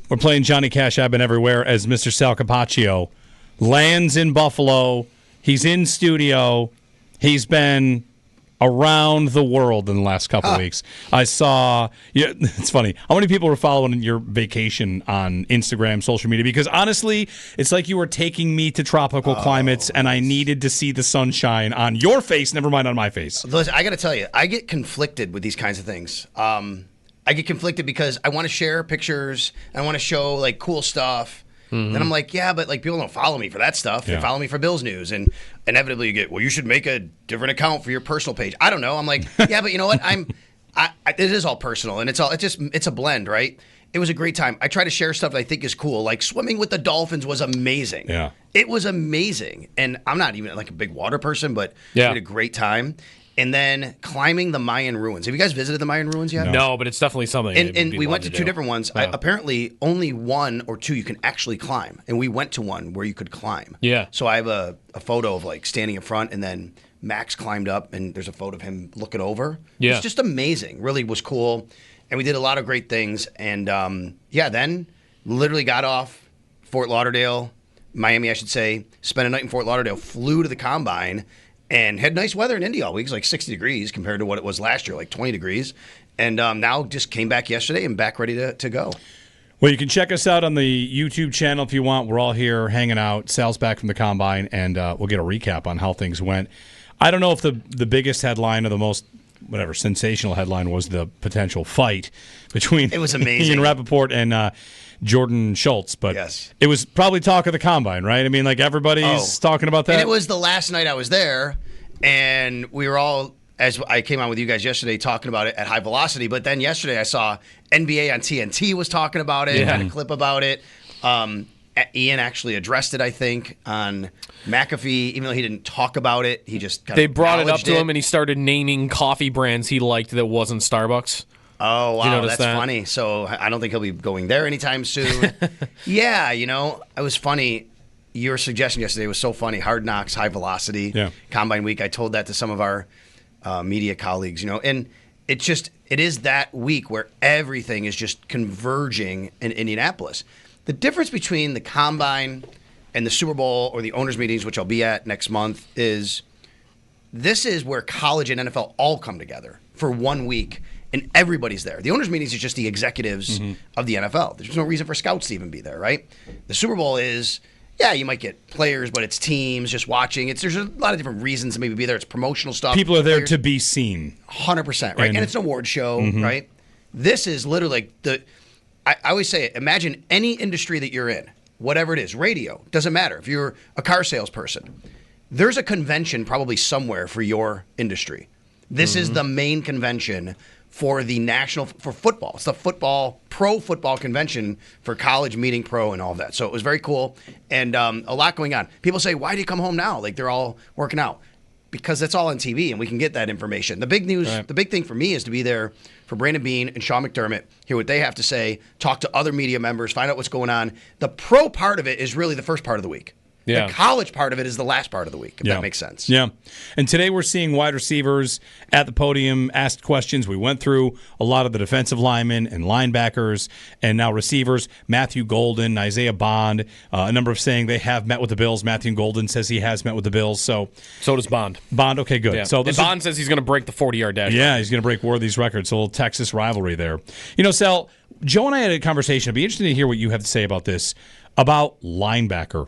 We're playing Johnny Cash, I've Been Everywhere as Mr. Sal Capaccio lands in Buffalo. He's in studio. He's been around the world in the last couple of weeks. I saw, it's funny, how many people were following your vacation on Instagram, social media? Because honestly, it's like you were taking me to tropical climates, and I needed to see the sunshine on your face, never mind on my face. Listen, I got to tell you, I get conflicted with these kinds of things. I get conflicted because I want to share pictures, I want to show like cool stuff. Mm-hmm. Then I'm like, yeah, but like people don't follow me for that stuff. Yeah. They follow me for Bills news, and inevitably you get, well, you should make a different account for your personal page. I don't know. I'm like, yeah, but you know what? It is all personal, and it's a blend, right? It was a great time. I try to share stuff that I think is cool, like swimming with the dolphins was amazing. Yeah, it was amazing, and I'm not even like a big water person, but we had a great time. And then climbing the Mayan ruins. Have you guys visited the Mayan ruins yet? No, but it's definitely something. And we went to two different ones. Apparently, only one or two you can actually climb. And we went to one where you could climb. Yeah. So I have a photo of like standing in front, and then Max climbed up, and there's a photo of him looking over. Yeah. It's just amazing. Really was cool. And we did a lot of great things. And then literally got off Fort Lauderdale, Miami, I should say, spent a night in Fort Lauderdale, flew to the Combine, and had nice weather in Indy all week. It was like 60 degrees compared to what it was last year, like 20 degrees. And now just came back yesterday and back ready to go. Well, you can check us out on the YouTube channel if you want. We're all here hanging out. Sal's back from the Combine, and we'll get a recap on how things went. I don't know if the biggest headline or the most sensational headline was the potential fight between it was amazing. Ian Rappaport and Jordan Schultz, but it was probably talk of the Combine, right? I mean, like everybody's talking about that. And it was the last night I was there, and we were all, as I came on with you guys yesterday, talking about it at high velocity. But then yesterday I saw NBA on TNT was talking about it, had a clip about it. Ian actually addressed it, I think, on McAfee, even though he didn't talk about it. He just they brought it up to him, and he started naming coffee brands he liked that wasn't Starbucks. Oh, wow, that's funny. So I don't think he'll be going there anytime soon. Yeah, it was funny. Your suggestion yesterday was so funny. Hard Knocks, High Velocity, Combine Week. I told that to some of our media colleagues, and it is that week where everything is just converging in Indianapolis. The difference between the Combine and the Super Bowl or the owners' meetings, which I'll be at next month, is this is where college and NFL all come together for 1 week. And everybody's there. The owners' meetings is just the executives of the NFL. There's no reason for scouts to even be there, right? The Super Bowl is, you might get players, but it's teams just watching. There's a lot of different reasons to maybe be there. It's promotional stuff. People are there to be seen. 100%, right? And it's an award show, right? This is literally like I always say it, imagine any industry that you're in, whatever it is, radio, doesn't matter. If you're a car salesperson, there's a convention probably somewhere for your industry. This is the main convention for for football. It's the pro football convention for college, meeting pro, and all that. So it was very cool, and a lot going on. People say, why do you come home now? Like they're all working out. Because that's all on TV, and we can get that information. The big news, the big thing for me is to be there for Brandon Beane and Sean McDermott, hear what they have to say, talk to other media members, find out what's going on. The pro part of it is really the first part of the week. Yeah. The college part of it is the last part of the week, if that makes sense. Yeah. And today we're seeing wide receivers at the podium, asked questions. We went through a lot of the defensive linemen and linebackers, and now receivers. Matthew Golden, Isaiah Bond, a number of saying they have met with the Bills. Matthew Golden says he has met with the Bills. So does Bond. Bond, okay, good. Yeah. So Bond says he's going to break the 40-yard dash. Yeah, he's going to break Worthy's record. So a little Texas rivalry there. Sal, Joe and I had a conversation. I'd be interested to hear what you have to say about this, about linebacker.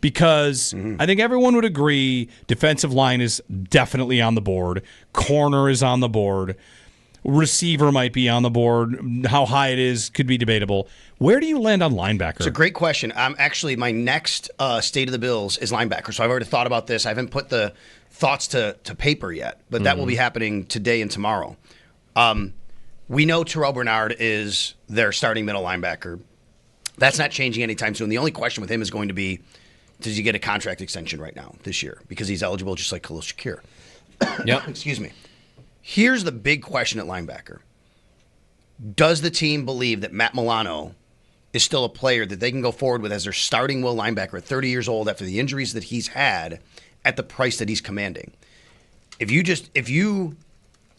Because I think everyone would agree defensive line is definitely on the board. Corner is on the board. Receiver might be on the board. How high it is could be debatable. Where do you land on linebacker? It's a great question. Actually, my next State of the Bills is linebacker. So I've already thought about this. I haven't put the thoughts to paper yet, but that will be happening today and tomorrow. We know Terrell Bernard is their starting middle linebacker. That's not changing anytime soon. The only question with him is going to be, does he get a contract extension right now this year? Because he's eligible just like Khalil Shakir. Yep. Excuse me. Here's the big question at linebacker. Does the team believe that Matt Milano is still a player that they can go forward with as their starting will linebacker at 30 years old after the injuries that he's had at the price that he's commanding? If you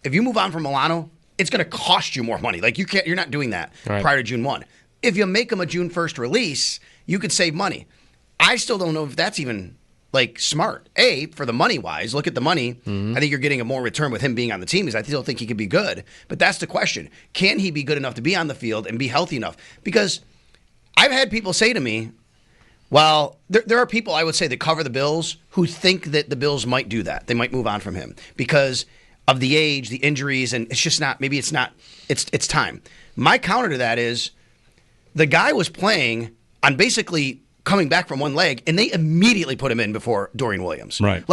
move on from Milano, it's going to cost you more money. Like you're not doing that prior to June 1. if you make him a June 1st release, you could save money. I still don't know if that's even smart. For the money wise, look at the money. I think you're getting a more return with him being on the team because I still think he could be good. But that's the question. Can he be good enough to be on the field and be healthy enough? Because I've had people say to me, well, there are people I would say that cover the Bills who think that the Bills might do that. They might move on from him because of the age, the injuries, and it's just not, maybe it's not, it's time. My counter to that is the guy was playing on basically coming back from one leg, and they immediately put him in before Dorian Williams. Right.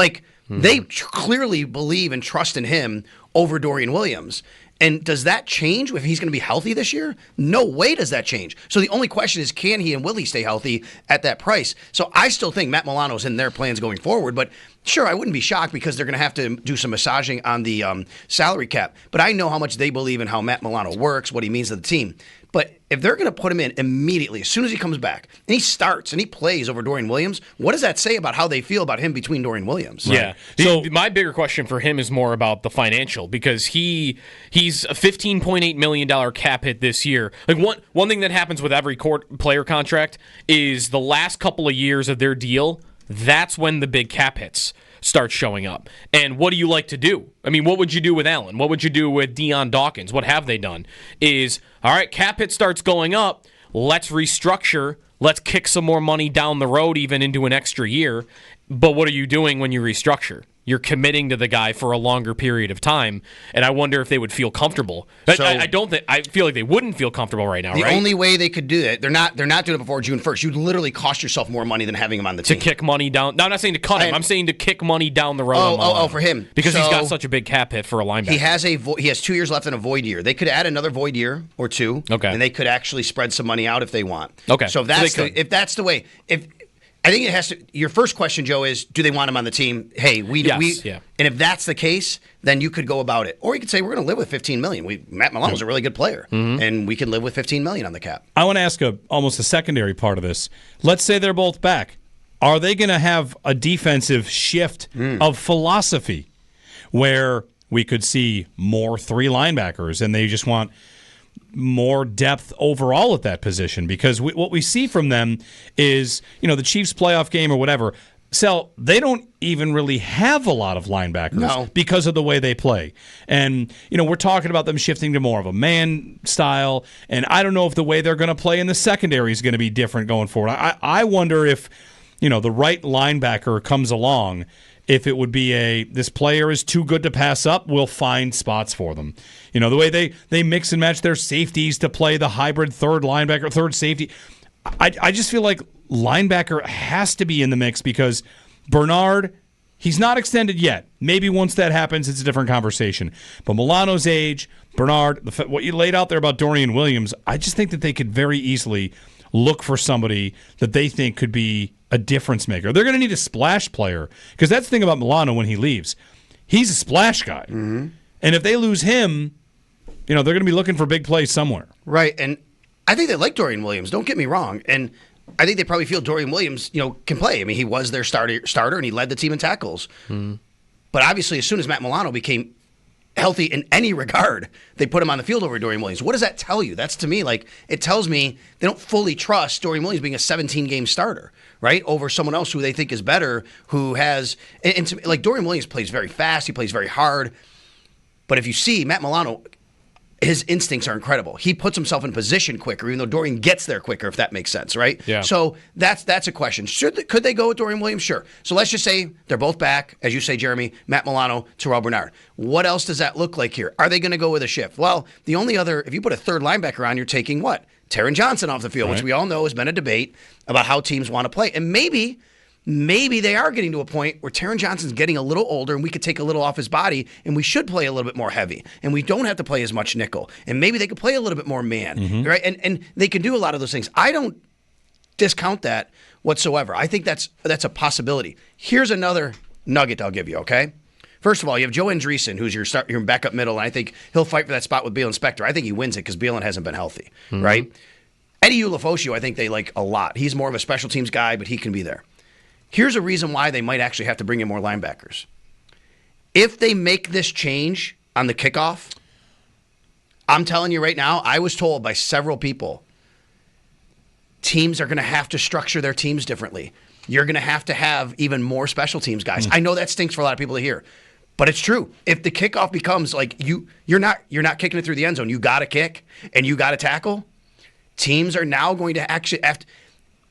They clearly believe and trust in him over Dorian Williams. And does that change if he's going to be healthy this year? No way does that change. So the only question is, can he and will he stay healthy at that price? So I still think Matt Milano's in their plans going forward, but sure, I wouldn't be shocked because they're going to have to do some massaging on the salary cap. But I know how much they believe in how Matt Milano works, what he means to the team. But if they're going to put him in immediately, as soon as he comes back, and he starts and he plays over Dorian Williams, what does that say about how they feel about him between Dorian Williams? Yeah. So my bigger question for him is more about the financial because he's a $15.8 million cap hit this year. One thing that happens with every player contract is the last couple of years of their deal, that's when the big cap hits start showing up. And what do you like to do? I mean, what would you do with Allen? What would you do with Deion Dawkins? What have they done? Is, all right, cap hit starts going up. Let's restructure. Let's kick some more money down the road, even into an extra year. But what are you doing when you restructure? You're committing to the guy for a longer period of time, and I wonder if they would feel comfortable. So, I feel like they wouldn't feel comfortable right now. The only way they could do it, they're not doing it before June 1st. You'd literally cost yourself more money than having him on the team. To kick money down. No, I'm not saying to cut him. I'm saying to kick money down the road. For him because he's got such a big cap hit for a linebacker. He has 2 years left in a void year. They could add another void year or two, and they could actually spread some money out if they want. Okay, so if that's the way, I think it has to. Your first question, Joe, is do they want him on the team? Hey, and if that's the case, then you could go about it, or you could say we're going to live with $15 million. Matt Milano's a really good player, and we can live with $15 million on the cap. I want to ask almost a secondary part of this. Let's say they're both back. Are they going to have a defensive shift of philosophy where we could see more 3 linebackers, and they just want more depth overall at that position? Because what we see from them is, the Chiefs playoff game or whatever, Sal, they don't even really have a lot of linebackers because of the way they play. And, we're talking about them shifting to more of a man style, and I don't know if the way they're going to play in the secondary is going to be different going forward. I wonder if, the right linebacker comes along, if it would be this player is too good to pass up, we'll find spots for them. The way they mix and match their safeties to play the hybrid third linebacker, third safety. I just feel like linebacker has to be in the mix because Bernard, he's not extended yet. Maybe once that happens, it's a different conversation. But Milano's age, Bernard, what you laid out there about Dorian Williams, I just think that they could very easily look for somebody that they think could be a difference maker. They're going to need a splash player because that's the thing about Milano when he leaves. He's a splash guy. And if they lose him, they're going to be looking for big plays somewhere. Right, and I think they like Dorian Williams. Don't get me wrong. And I think they probably feel Dorian Williams, can play. I mean, he was their starter, and he led the team in tackles. But obviously, as soon as Matt Milano became healthy in any regard, they put him on the field over Dorian Williams. What does that tell you? That's, to me, it tells me they don't fully trust Dorian Williams being a 17-game starter, right, over someone else who they think is better, who has – and to me, Dorian Williams plays very fast. He plays very hard. But if you see Matt Milano – his instincts are incredible. He puts himself in position quicker, even though Dorian gets there quicker, if that makes sense, right? Yeah. So that's a question. Could they go with Dorian Williams? Sure. So let's just say they're both back, as you say, Jeremy, Matt Milano, Terrell Bernard. What else does that look like here? Are they going to go with a shift? Well, the only other, if you put a third linebacker on, you're taking what? Taron Johnson off the field, which we all know has been a debate about how teams want to play. And maybe they are getting to a point where Taron Johnson's getting a little older and we could take a little off his body and we should play a little bit more heavy and we don't have to play as much nickel and maybe they could play a little bit more man, right? And they can do a lot of those things. I don't discount that whatsoever. I think that's a possibility. Here's another nugget I'll give you, okay? First of all, you have Joe Andreessen, who's your backup middle, and I think he'll fight for that spot with Balen Spector. I think he wins it because Balen hasn't been healthy, right? Eddie Ulofoshio, I think they like a lot. He's more of a special teams guy, but he can be there. Here's a reason why they might actually have to bring in more linebackers. If they make this change on the kickoff, I'm telling you right now, I was told by several people teams are going to have to structure their teams differently. You're going to have even more special teams guys. I know that stinks for a lot of people to hear, but it's true. If the kickoff becomes like you're not kicking it through the end zone, you got to kick and you got to tackle. Teams are now going to actually have to.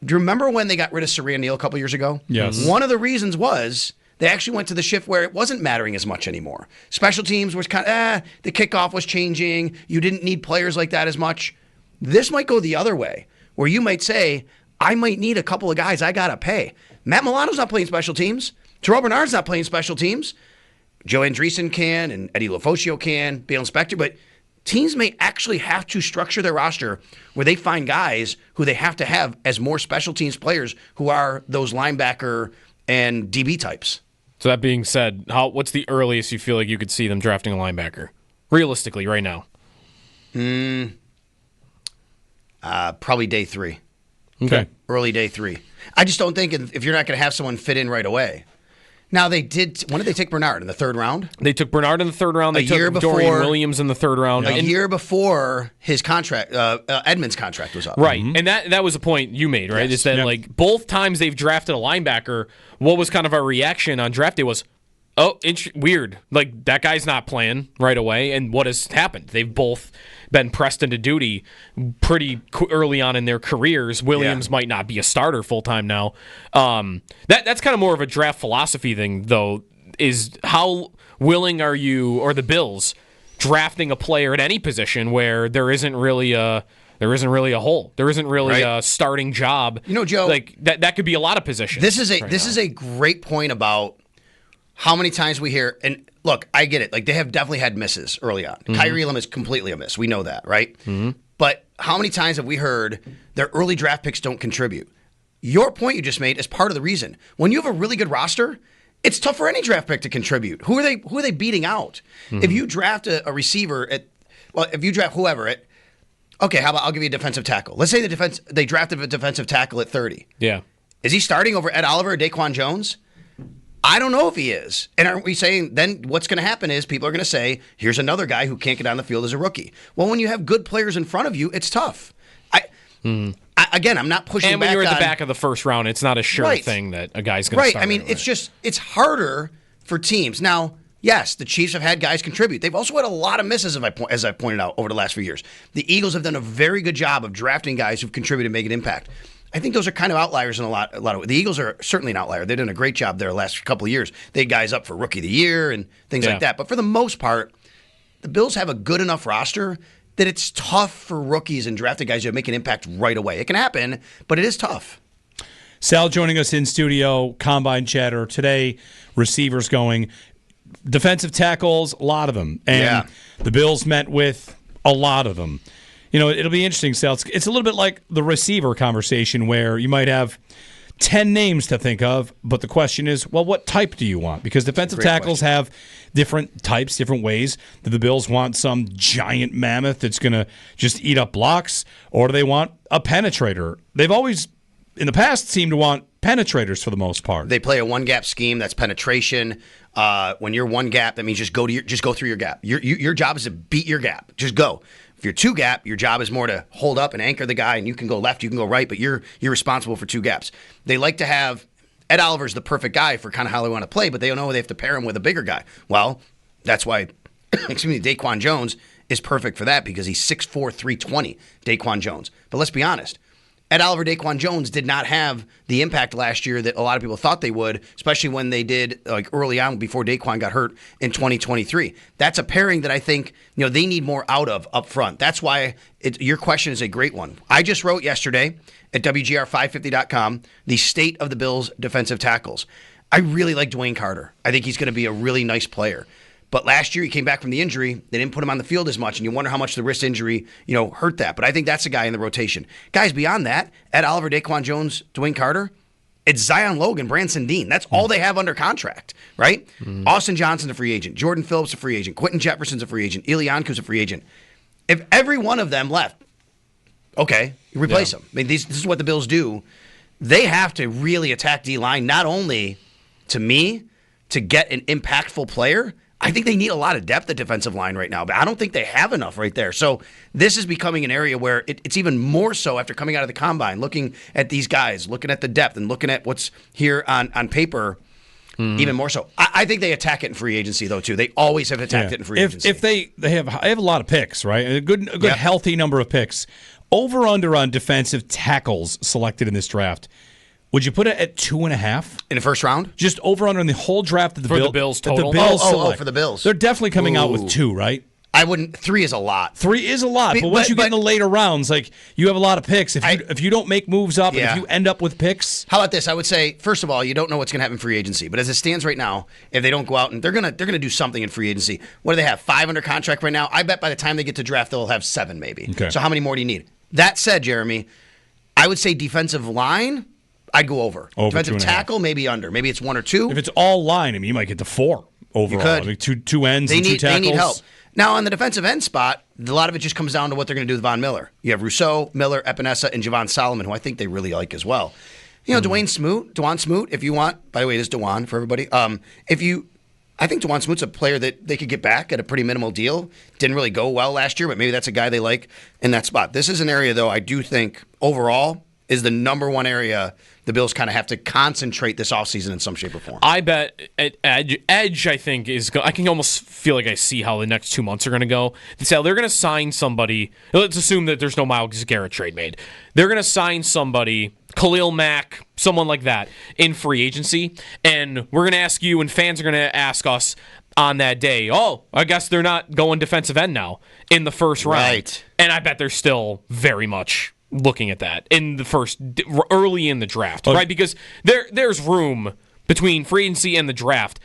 Do you remember when they got rid of Saria Neal a couple years ago? Yes. One of the reasons was they actually went to the shift where it wasn't mattering as much anymore. Special teams was kind of, the kickoff was changing. You didn't need players like that as much. This might go the other way, where you might say, I might need a couple of guys I got to pay. Matt Milano's not playing special teams. Terrell Bernard's not playing special teams. Joe Andreessen can, and Eddie LaFoscio can, Bale Inspector, but teams may actually have to structure their roster where they find guys who they have to have as more special teams players who are those linebacker and DB types. So that being said, what's the earliest you feel like you could see them drafting a linebacker? Realistically, right now. Probably day 3. Okay. Early day 3. I just don't think if you're not going to have someone fit in right away. Now, when did they take Bernard? In the 3rd round? They took Bernard in the 3rd round. They took Dorian Williams in the 3rd round. A year before his contract, Edmonds' contract was up. Right. And that was a point you made, right? Yes. Is that like both times they've drafted a linebacker, what was kind of our reaction on draft day was, weird. Like, that guy's not playing right away. And what has happened? They've both been pressed into duty pretty early on in their careers. Williams might not be a starter full-time now. That's kind of more of a draft philosophy thing, though, is how willing are you, or the Bills, drafting a player at any position where there isn't really a hole. There isn't really a starting job. You know, Joe, like that could be a lot of positions. This is a great point about how many times we hear, and look, I get it. Like, they have definitely had misses early on. Kyrie Elam is completely a miss. We know that, right? But how many times have we heard their early draft picks don't contribute? Your point you just made is part of the reason. When you have a really good roster, it's tough for any draft pick to contribute. Who are they beating out? If you draft a receiver if you draft whoever okay, how about I'll give you a defensive tackle. Let's say they drafted a defensive tackle at 30. Yeah. Is he starting over Ed Oliver or Daquan Jones? I don't know if he is. And aren't we saying then what's going to happen is people are going to say, here's another guy who can't get on the field as a rookie. Well, when you have good players in front of you, it's tough. Again, I'm not pushing back on... And when you're at the back of the first round, it's not a sure thing that a guy's going to start. Right. I mean, it's harder for teams. Now, yes, the Chiefs have had guys contribute. They've also had a lot of misses, as I've pointed out, over the last few years. The Eagles have done a very good job of drafting guys who've contributed and make an impact. I think those are kind of outliers in a lot of. The Eagles are certainly an outlier. They've done a great job there the last couple of years. They had guys up for Rookie of the Year and things like that. But for the most part, the Bills have a good enough roster that it's tough for rookies and drafted guys to make an impact right away. It can happen, but it is tough. Sal joining us in studio, Combine Chatter. Today, receivers going. Defensive tackles, a lot of them. And the Bills met with a lot of them. You know, it'll be interesting, Sal. It's a little bit like the receiver conversation where you might have 10 names to think of, but the question is, well, what type do you want? Because defensive tackles have different types, different ways. Do the Bills want some giant mammoth that's going to just eat up blocks, or do they want a penetrator? They've always, in the past, seemed to want penetrators for the most part. They play a one-gap scheme. That's penetration. When you're one gap, that means just go through your gap. Your job is to beat your gap. Just go. If you're two gap, your job is more to hold up and anchor the guy, and you can go left, you can go right, but you're responsible for two gaps. They like to have Ed Oliver's the perfect guy for kind of how they want to play, but they don't know they have to pair him with a bigger guy. Well, that's why, Daquan Jones is perfect for that because he's 6'4", 320, Daquan Jones. But let's be honest. Ed Oliver, Daquan Jones did not have the impact last year that a lot of people thought they would, especially when they did like early on before Daquan got hurt in 2023. That's a pairing that I think they need more out of up front. That's why your question is a great one. I just wrote yesterday at WGR550.com the state of the Bills' defensive tackles. I really like Dwayne Carter. I think he's going to be a really nice player. But last year he came back from the injury. They didn't put him on the field as much, and you wonder how much the wrist injury, hurt that. But I think that's a guy in the rotation. Guys, beyond that, Ed Oliver, Daquan Jones, Dwayne Carter, it's Zion Logan, Branson Dean. That's all they have under contract, right? Austin Johnson's a free agent. Jordan Phillips a free agent. Quentin Jefferson's a free agent. Ilianku's a free agent. If every one of them left, okay, you replace them. I mean, this is what the Bills do. They have to really attack D-line, not only to get an impactful player. I think they need a lot of depth at defensive line right now, but I don't think they have enough right there. So this is becoming an area where it's even more so after coming out of the combine, looking at these guys, looking at the depth and looking at what's here on paper, even more so. I think they attack it in free agency, though, too. They always have attacked it in free agency. If they have a lot of picks, right? A good healthy number of picks. Over-under on defensive tackles selected in this draft. Would you put it at 2.5 in the first round? Just over under in the whole draft that the Bills total. The Bills for the Bills. They're definitely coming out with 2, right? I wouldn't. 3 is a lot. 3 is a lot, but once you get in the later rounds, like you have a lot of picks. If you don't make moves up, and if you end up with picks, how about this? I would say first of all, you don't know what's going to happen in free agency, but as it stands right now, if they don't go out and they're gonna do something in free agency. What do they have? 5 under contract right now. I bet by the time they get to draft, they'll have 7 maybe. Okay. So how many more do you need? That said, Jeremy, I would say defensive line. I'd go over. Defensive tackle, maybe under. Maybe it's 1 or 2. If it's all line, I mean, you might get to 4 overall. You could. I mean, two ends and 2 tackles. They need help. Now, on the defensive end spot, a lot of it just comes down to what they're going to do with Von Miller. You have Rousseau, Miller, Epinesa, and Javon Solomon, who I think they really like as well. Dewan Smoot, if you want. By the way, this is Dewan for everybody. I think Dewan Smoot's a player that they could get back at a pretty minimal deal. Didn't really go well last year, but maybe that's a guy they like in that spot. This is an area, though, I do think overall is the number one area the Bills kind of have to concentrate this offseason in some shape or form. I bet at edge I think I can almost feel like I see how the next 2 months are going to go. So they're going to sign somebody. Let's assume that there's no Myles Garrett trade made. They're going to sign somebody, Khalil Mack, someone like that, in free agency, and we're going to ask you, and fans are going to ask us on that day, I guess they're not going defensive end now in the first round. Right. And I bet they're still very much looking at that in the early in the draft, right? Because there's room between free agency and the draft.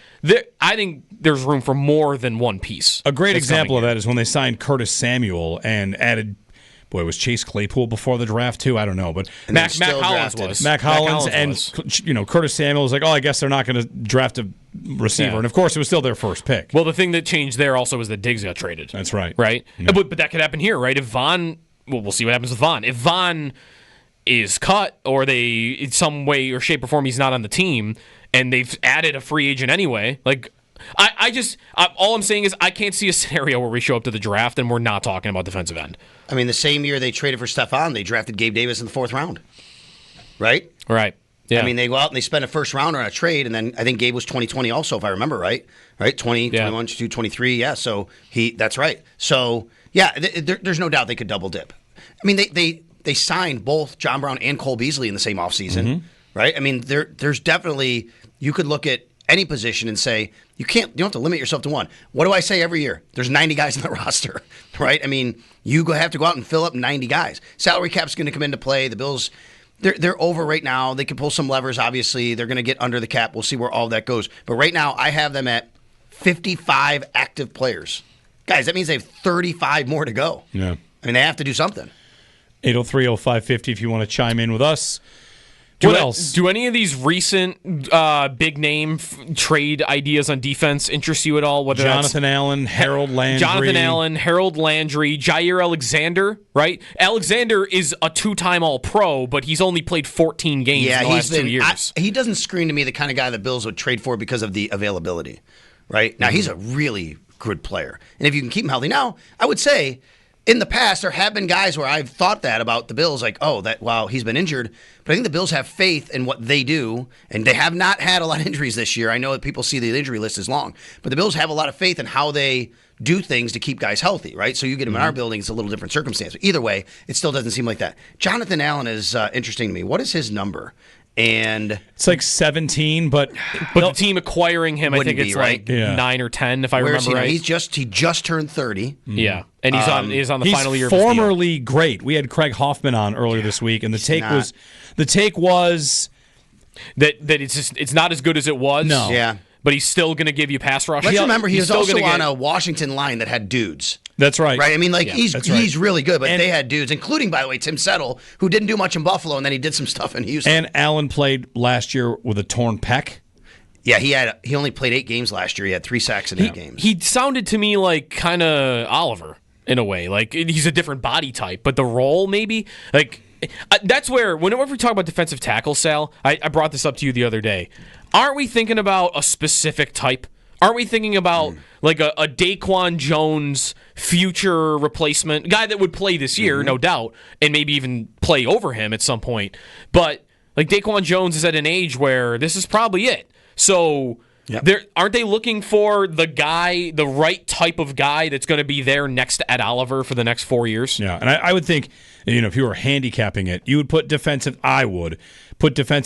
I think there's room for more than one piece. A great example of that is when they signed Curtis Samuel and added, was Chase Claypool before the draft too? I don't know, but Mac Hollins was. Mac Hollins and Curtis Samuel was like, I guess they're not going to draft a receiver, and of course it was still their first pick. Well, the thing that changed there also was that Diggs got traded. That's right, right? Yeah. But that could happen here, right? If Von. Well, we'll see what happens with Von. If Von is cut or they, in some way or shape or form, he's not on the team, and they've added a free agent anyway, like, all I'm saying is I can't see a scenario where we show up to the draft and we're not talking about defensive end. I mean, the same year they traded for Stephon, they drafted Gabe Davis in the 4th round, right? Right. Yeah. I mean, they go out and they spend a first rounder on a trade, and then I think Gabe was 2020 also, if I remember right? Right? 20, 21, 22, 23, yeah, so that's right. So, yeah, there's no doubt they could double dip. I mean, they signed both John Brown and Cole Beasley in the same offseason, right? I mean, there's definitely, you could look at any position and say, you don't have to limit yourself to one. What do I say every year? There's 90 guys in the roster, right? I mean, you have to go out and fill up 90 guys. Salary cap's going to come into play. The Bills, they're over right now. They can pull some levers, obviously. They're going to get under the cap. We'll see where all that goes. But right now, I have them at 55 active players. Guys, that means they have 35 more to go. Yeah. I mean, they have to do something. 803-0550 if you want to chime in with us. What else? Do any of these recent big name trade ideas on defense interest you at all? Whether Jonathan Allen, Harold Landry, Jair Alexander, right? Alexander is a 2-time All-Pro, but he's only played 14 games in the last 2 years. He doesn't scream to me the kind of guy the Bills would trade for because of the availability, right? Now, he's a really good player. And if you can keep him healthy. Now, I would say in the past, there have been guys where I've thought that about the Bills, like, he's been injured. But I think the Bills have faith in what they do, and they have not had a lot of injuries this year. I know that people see the injury list as long, but the Bills have a lot of faith in how they do things to keep guys healthy, right? So you get them in our building, it's a little different circumstance. But either way, it still doesn't seem like that. Jonathan Allen is interesting to me. What is his number? And it's like 17, but the team acquiring him, I think it's right? 9 or 10, if I remember right. He just turned 30. Yeah, and he's on the final year. He's formerly great. We had Craig Hoffman on earlier this week, and the take was that it's not as good as it was. No, yeah. But he's still going to give you pass rush. Let's remember, he was also on a Washington line that had dudes. That's right. Right? I mean, he's really good, but they had dudes, including, by the way, Tim Settle, who didn't do much in Buffalo, and then he did some stuff in Houston. And Allen played last year with a torn pec. Yeah, he only played 8 games last year. He had 3 sacks in 8 games. He sounded to me like kind of Oliver in a way. Like, he's a different body type, but the role maybe, like, that's where, whenever we talk about defensive tackle, Sal, I brought this up to you the other day. Aren't we thinking about a specific type? Aren't we thinking about like a Daquan Jones future replacement guy that would play this year, no doubt, and maybe even play over him at some point? But like Daquan Jones is at an age where this is probably it. So aren't they looking for the right type of guy that's going to be there next to Ed Oliver for the next 4 years? Yeah, and I would think, if you were handicapping it, you would put defensive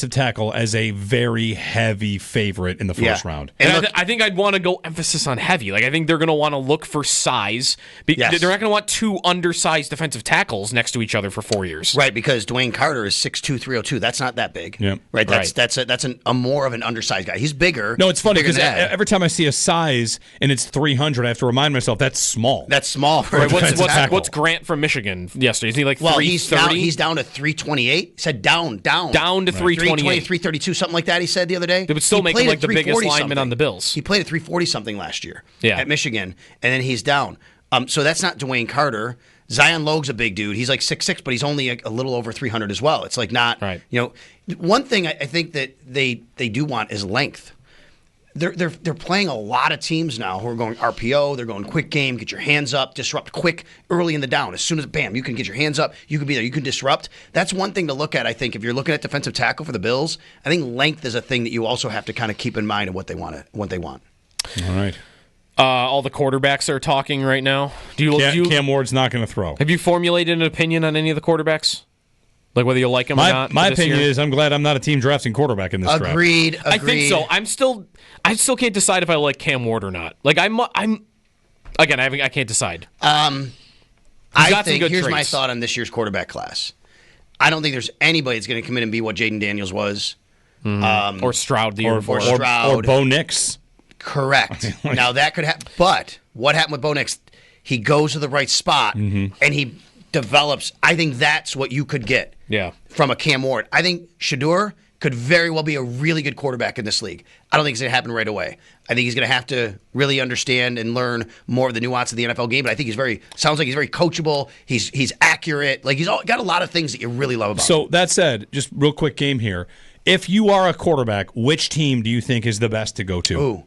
tackle as a very heavy favorite in the first round. And I think I'd want to go emphasis on heavy. Like I think they're going to want to look for size. They're not going to want two undersized defensive tackles next to each other for 4 years. Right, because Dwayne Carter is 6'2", 302. That's not that big. Yep. Right, that's a more of an undersized guy. He's bigger. No, it's funny because every time I see a size and it's 300, I have to remind myself that's small. That's small for a defensive tackle. What's Grant from Michigan yesterday? Is he like 330? He's down to 328. He said down to 328. 332, something like that, he said the other day. They would still make him like the biggest lineman on the Bills. He played at 340-something last year at Michigan, and then he's down. So that's not Dwayne Carter. Zion Logue's a big dude. He's like 6'6", but he's only a little over 300 as well. It's like not, one thing I think that they do want is length. They're playing a lot of teams now who are going RPO. They're going quick game, get your hands up, disrupt quick early in the down. As soon as bam, you can get your hands up, you can be there, you can disrupt. That's one thing to look at. I think if you're looking at defensive tackle for the Bills, I think length is a thing that you also have to kind of keep in mind of what they want. All right. All the quarterbacks are talking right now. Cam Ward's not going to throw. Have you formulated an opinion on any of the quarterbacks? Like whether you like him or not? My opinion is I'm glad I'm not a team drafting quarterback in this draft. Agreed. I think so. I still can't decide if I like Cam Ward or not. Like I can't decide. I think here's my thought on this year's quarterback class. I don't think there's anybody that's going to come in and be what Jaden Daniels was, or Stroud the year before, or Bo Nix. Correct. Now that could happen. But what happened with Bo Nix? He goes to the right spot and he develops. I think that's what you could get from a Cam Ward. I think Shedeur could very well be a really good quarterback in this league. I don't think it's going to happen right away. I think he's going to have to really understand and learn more of the nuance of the NFL game. But I think sounds like he's very coachable. He's accurate. Like he's got a lot of things that you really love about him. So that said, just real quick game here. If you are a quarterback, which team do you think is the best to go to? Ooh.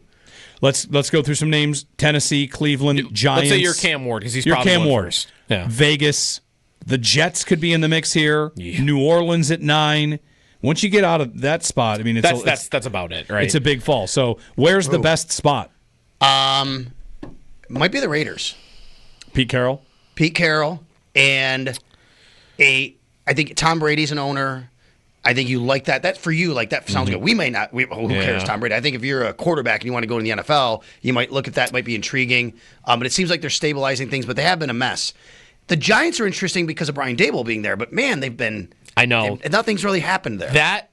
Let's go through some names. Tennessee, Cleveland, Giants. Let's say you're Cam Ward because he's probably Cam Ward. First. Yeah. Vegas. The Jets could be in the mix here. Yeah. New Orleans at 9. Once you get out of that spot, I mean, that's about it, right? It's a big fall. So where's the best spot? Might be the Raiders. Pete Carroll, and I think Tom Brady's an owner. I think you like that. That for you, like that sounds good. We may not. Who cares, Tom Brady? I think if you're a quarterback and you want to go to the NFL, you might look at that. Might be intriguing. But it seems like they're stabilizing things, but they have been a mess. The Giants are interesting because of Brian Daboll being there, but man, they've been. I know nothing's really happened there.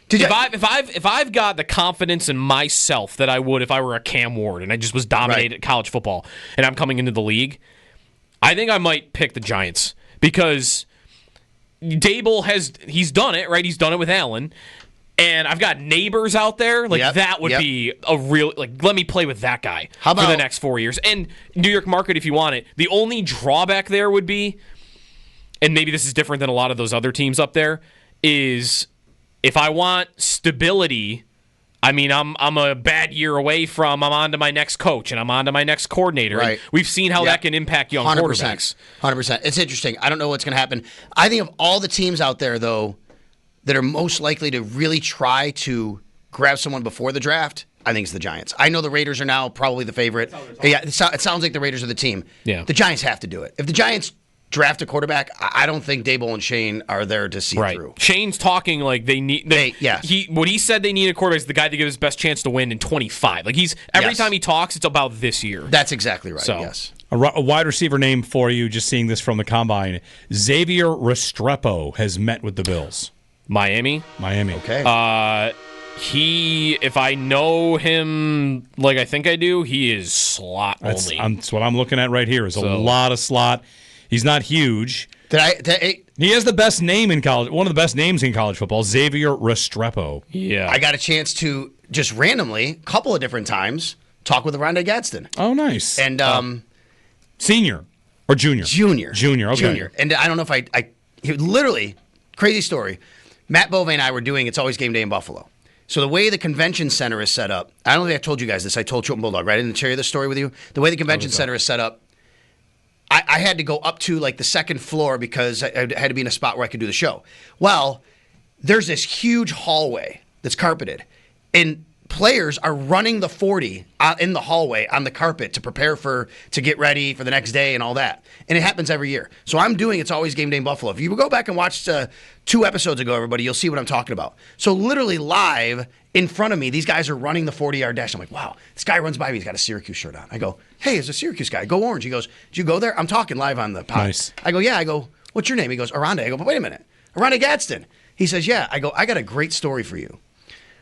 If I've got the confidence in myself that I would if I were a Cam Ward and I just was dominated college football and I'm coming into the league, I think I might pick the Giants because Daboll he's done it, right? He's done it with Allen. And I've got neighbors out there. That would be a real, let me play with that guy for the next 4 years. And New York market, if you want it. The only drawback there would be, and maybe this is different than a lot of those other teams up there, is if I want stability, I mean, I'm a bad year away from I'm on to my next coach and I'm on to my next coordinator. Right. We've seen how that can impact young 100%, quarterbacks. 100%. It's interesting. I don't know what's going to happen. I think of all the teams out there, though, that are most likely to really try to grab someone before the draft, I think it's the Giants. I know the Raiders are now probably the favorite. Yeah, it sounds like the Raiders are the team. Yeah. The Giants have to do it. If the Giants draft a quarterback, I don't think Daboll and Shane are there to see through. Shane's talking like they need. What he said they need a quarterback is the guy that gives his best chance to win in 25. Like every time he talks, it's about this year. That's exactly right. Yes. A wide receiver name for you. Just seeing this from the combine, Xavier Restrepo has met with the Bills. Miami. Okay. If I know him like I think I do, he is slot only. That's what I'm looking at right here. Is a lot of slot. He's not huge. He has the best name in college. One of the best names in college football, Xavier Restrepo. Yeah. I got a chance to just randomly, a couple of different times, talk with Rondé Gadsden. Oh, nice. And senior or junior? Junior. Okay. Junior. And I don't know if he literally, crazy story. Matt Bove and I were doing It's Always Game Day in Buffalo. So the way the convention center is set up, I don't think I told you guys this. I told Chilton Bulldog, right? I didn't share this story with you. The way the convention center is set up, I had to go up to like the second floor because I had to be in a spot where I could do the show. Well, there's this huge hallway that's carpeted, and players are running the 40 in the hallway on the carpet to prepare to get ready for the next day and all that. And it happens every year. So I'm doing It's Always Game Day in Buffalo. If you go back and watch 2 episodes ago, everybody, you'll see what I'm talking about. So literally live in front of me, these guys are running the 40-yard dash. I'm like, wow, this guy runs by me. He's got a Syracuse shirt on. I go, hey, it's a Syracuse guy. Go Orange. He goes, did you go there? I'm talking live on the pod. Nice. I go, yeah. I go, what's your name? He goes, Aranda. I go, but wait a minute. Aranda Gadsden. He says, yeah. I go, I got a great story for you.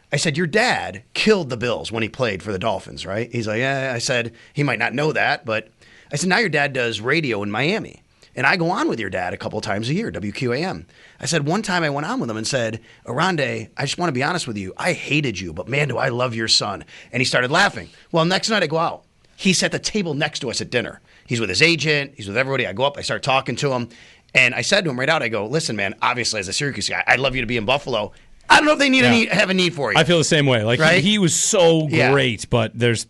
I said, your dad killed the Bills when he played for the Dolphins, right? He's like, yeah. I said, he might not know that, but I said, now your dad does radio in Miami. And I go on with your dad a couple of times a year, WQAM. I said, one time I went on with him and said, Aranda, I just want to be honest with you. I hated you, but man, do I love your son. And he started laughing. Well, next night I go out. He's at the table next to us at dinner. He's with his agent. He's with everybody. I go up. I start talking to him. And I said to him right out, I go, listen, man, obviously as a Syracuse guy, I'd love you to be in Buffalo. I don't know if they have a need for you. I feel the same way. Like right? he was so great, but there's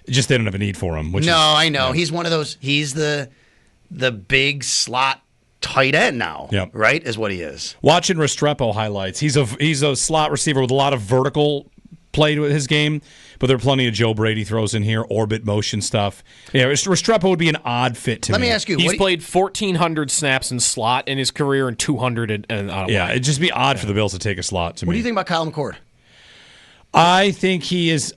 just they don't have a need for him. I know. He's one of those. He's the big slot tight end now. Yep. Right, is what he is. Watching Restrepo highlights, he's a slot receiver with a lot of vertical play to his game, but there are plenty of Joe Brady throws in here, orbit motion stuff. Yeah, Restrepo would be an odd fit to me. Let me ask you. He's played 1,400 snaps in slot in his career and 200 in out of line. It'd just be odd for the Bills to take a slot to me. What do you think about Kyle McCord? I think he's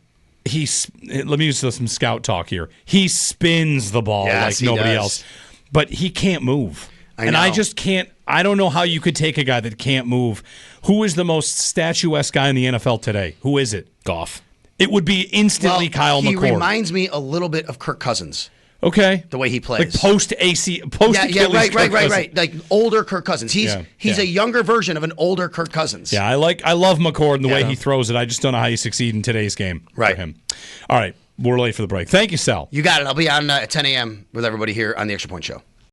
let me use some scout talk here. He spins the ball like nobody else, but he can't move. I just can't. I don't know how you could take a guy that can't move. Who is the most statuesque guy in the NFL today? Who is it? Goff. It would be instantly Kyle McCord. He reminds me a little bit of Kirk Cousins. Okay. The way he plays. Like post-Achilles. Right. Like older Kirk Cousins. He's a younger version of an older Kirk Cousins. Yeah, I love McCord and the way he throws it. I just don't know how you succeed in today's game for him. All right. We're late for the break. Thank you, Sal. You got it. I'll be on at 10 a.m. with everybody here on the Extra Point Show.